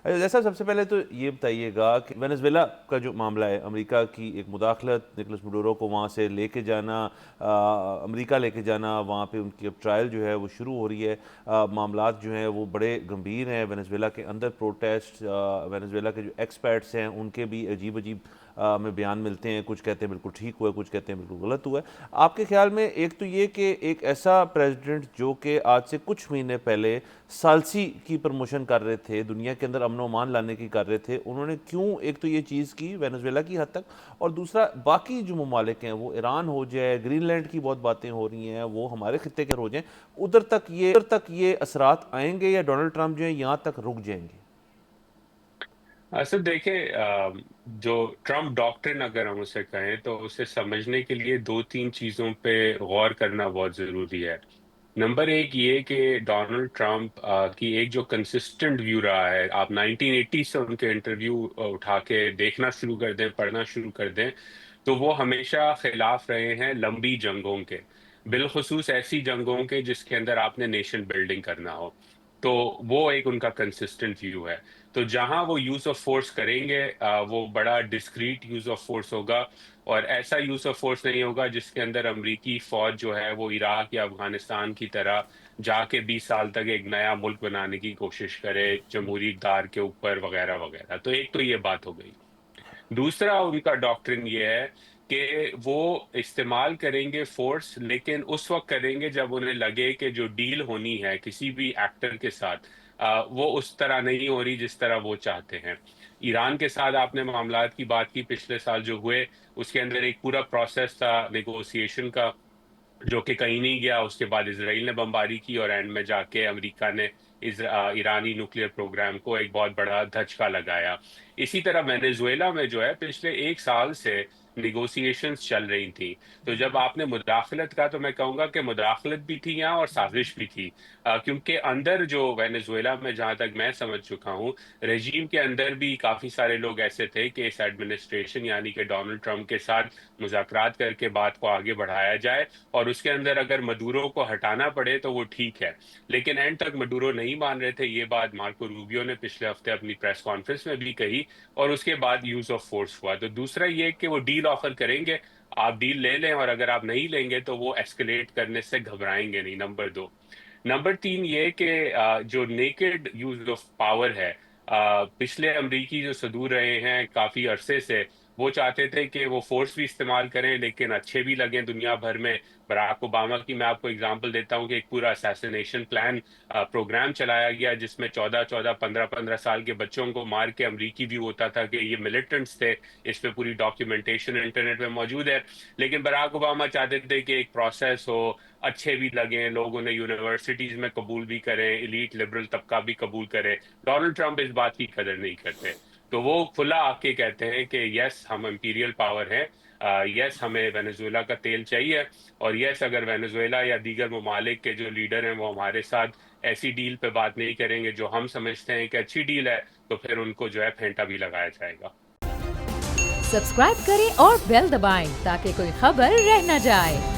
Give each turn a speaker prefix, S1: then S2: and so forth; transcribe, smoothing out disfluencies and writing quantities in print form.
S1: जैसा सबसे पहले तो ये बताइएगा कि वेनेजुएला का जो मामला है, अमेरिका की एक मुदाखलत, निकोलस मडूरो को वहाँ से लेके जाना, अमेरिका लेके जाना, वहाँ पे उनकी अब ट्रायल जो है वो शुरू हो रही है। मामलात जो हैं वो बड़े गंभीर हैं। वेनेजुएला के अंदर प्रोटेस्ट, वेनेजुएला के जो एक्सपर्ट्स हैं उनके भी अजीब अजीब में बयान मिलते हैं। कुछ कहते हैं बिल्कुल ठीक हुआ है, कुछ कहते हैं बिल्कुल गलत हुआ है। आपके ख्याल में एक तो ये कि एक ऐसा प्रेसिडेंट जो कि आज से कुछ महीने पहले सालसी की प्रमोशन कर रहे थे, दुनिया के अंदर अमन अमान लाने की कर रहे थे, उन्होंने क्यों एक तो ये चीज़ की वेनेजुएला की हद तक, और दूसरा बाकी जो ममालिक हैं वो ईरान हो जाए, ग्रीनलैंड की बहुत बातें हो रही हैं, वो हमारे खत्े के हो जाएं, उधर तक ये असरात आएंगे या डोनाल्ड ट्रंप जो है यहाँ तक रुक जाएंगे?
S2: सर देखिए, जो ट्रम्प डॉक्ट्रिन अगर हम उसे कहें तो उसे समझने के लिए दो तीन चीजों पे गौर करना बहुत जरूरी है। नंबर एक ये कि डोनाल्ड ट्रम्प की एक जो कंसिस्टेंट व्यू रहा है, आप 1980 से उनके इंटरव्यू उठा के देखना शुरू कर दें, पढ़ना शुरू कर दें, तो वो हमेशा खिलाफ रहे हैं लंबी जंगों के, बिलखुसूस ऐसी जंगों के जिसके अंदर आपने नेशन बिल्डिंग करना हो। तो वो एक उनका कंसिस्टेंट व्यू है। तो जहां वो यूज ऑफ फोर्स करेंगे, वो बड़ा डिस्क्रीट यूज ऑफ फोर्स होगा, और ऐसा यूज ऑफ फोर्स नहीं होगा जिसके अंदर अमेरिकी फौज जो है वो इराक या अफगानिस्तान की तरह जाके 20 साल तक एक नया मुल्क बनाने की कोशिश करे, जमहूरी इक़्तिदार के ऊपर वगैरह वगैरह। तो एक तो ये बात हो गई। दूसरा उनका डॉक्ट्रिन ये है कि वो इस्तेमाल करेंगे फोर्स, लेकिन उस वक्त करेंगे जब उन्हें लगे कि जो डील होनी है किसी भी एक्टर के साथ, वो उस तरह नहीं हो रही जिस तरह वो चाहते हैं। ईरान के साथ आपने मामलात की बात की, पिछले साल जो हुए उसके अंदर एक पूरा प्रोसेस था नेगोशिएशन का, जो कि कहीं नहीं गया। उसके बाद इसराइल ने बमबारी की और एंड में जाके अमेरिका ने ईरानी न्यूक्लियर प्रोग्राम को एक बहुत बड़ा धचका लगाया। इसी तरह वेनेजुएला में जो है पिछले एक साल से निगोशिएशंस चल रही थी। तो जब आपने मुदाखलत का, तो मैं कहूंगा कि मुदाखलत भी थी यहाँ और साजिश भी थी, क्योंकि अंदर जो वेनेजुएला में जहां तक मैं समझ चुका हूँ, रजीम के अंदर भी काफी सारे लोग ऐसे थे कि इस एडमिनिस्ट्रेशन यानी कि डोनाल्ड ट्रंप के साथ मुज़ाकरात करके बात को आगे बढ़ाया जाए, और उसके अंदर अगर मदुरो को हटाना पड़े तो वो ठीक है। लेकिन एंड तक मदुरो नहीं मान रहे थे। ये बात मार्को रूबियो ने पिछले हफ्ते अपनी प्रेस कॉन्फ्रेंस में भी कही, और उसके बाद यूज ऑफ फोर्स हुआ। तो दूसरा ये कि वो डील ऑफर करेंगे, आप डील ले लें, और अगर आप नहीं लेंगे तो वो एस्केलेट करने से घबराएंगे नहीं। नंबर दो। नंबर तीन ये कि जो नेकेड यूज ऑफ पावर है, पिछले अमरीकी जो सदूर रहे हैं काफी अरसे से, वो चाहते थे कि वो फोर्स भी इस्तेमाल करें लेकिन अच्छे भी लगें दुनिया भर में। बराक ओबामा की मैं आपको एग्जांपल देता हूं कि एक पूरा असैसिनेशन प्लान प्रोग्राम चलाया गया, जिसमें 14-14, 15-15 साल के बच्चों को मार के अमरीकी व्यू होता था कि ये मिलिटेंट्स थे। इस पे पूरी डॉक्यूमेंटेशन इंटरनेट पे मौजूद है। लेकिन बराक ओबामा चाहते थे कि एक प्रोसेस हो, अच्छे भी लगें, लोग उन्हें यूनिवर्सिटीज में कबूल भी करें, इलीट लिबरल तबका भी कबूल करे। डोनाल्ड ट्रंप इस बात की कदर नहीं करते। तो वो खुला आके कहते हैं कि यस हम इंपीरियल पावर हैं, यस हमें वेनेजुएला का तेल चाहिए, और यस अगर वेनेजुएला या दीगर ममालिक के जो लीडर हैं वो हमारे साथ ऐसी डील पे बात नहीं करेंगे जो हम समझते हैं कि अच्छी डील है, तो फिर उनको जो है फेंटा भी लगाया जाएगा।
S3: सब्सक्राइब करें और बेल दबाएं ताकि कोई खबर रह न जाए।